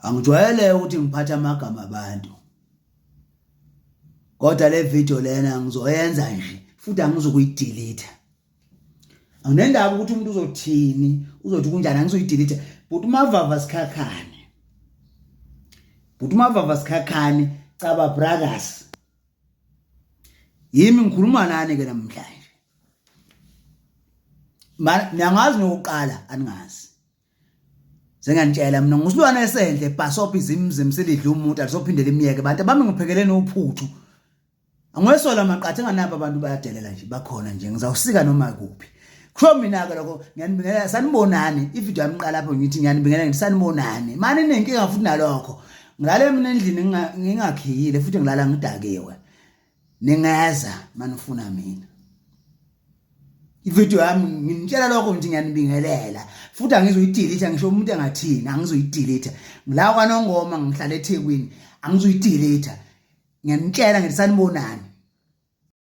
Angijwayele ukuthi ngiphatha amagama abantu. Kodwa le video lena ngizoyenza nje futhi angizokuyidelete. Anginendaba ukuthi umuntu uzothini, uzothi kunjani angizoyidelete. But Mavava Skhakhane. But Mavava Skhakhane Gcaba brothers. Yimi ngikhuluma nani ke namhlanje. Ngiyangazi nokuqala aningazi. Senganitshela mina ngusilwane esendle bhasopa izimzim selidla umuntu alizophindela imiyeke abantu abami ngiphekele nophuthu. Angwesola maqathe nganapha abantu bayadelela nje bakhona nje ngizawusika noma kuphi. Kho mina ke lokho ngiyanibingelela sanibonani ivideo yamqala lapho ngithi ngiyanibingelela ngithi sanibonani. Manje nenkinga futhi nalokho. Ngilale mina endlini ngingakhiyile futhi ngilala ngidakiwe. Ningeza manifuna mina. Ivideo yami nginitshela lokho ngithi ngiyanibingelela futhi angizoyidelete ngisho umuntu engathini angizoyidelete. Ngila kwaNongoma ngihlala eThekwini angizoyidelete. Ngiyanitshela ngithi sanibonani.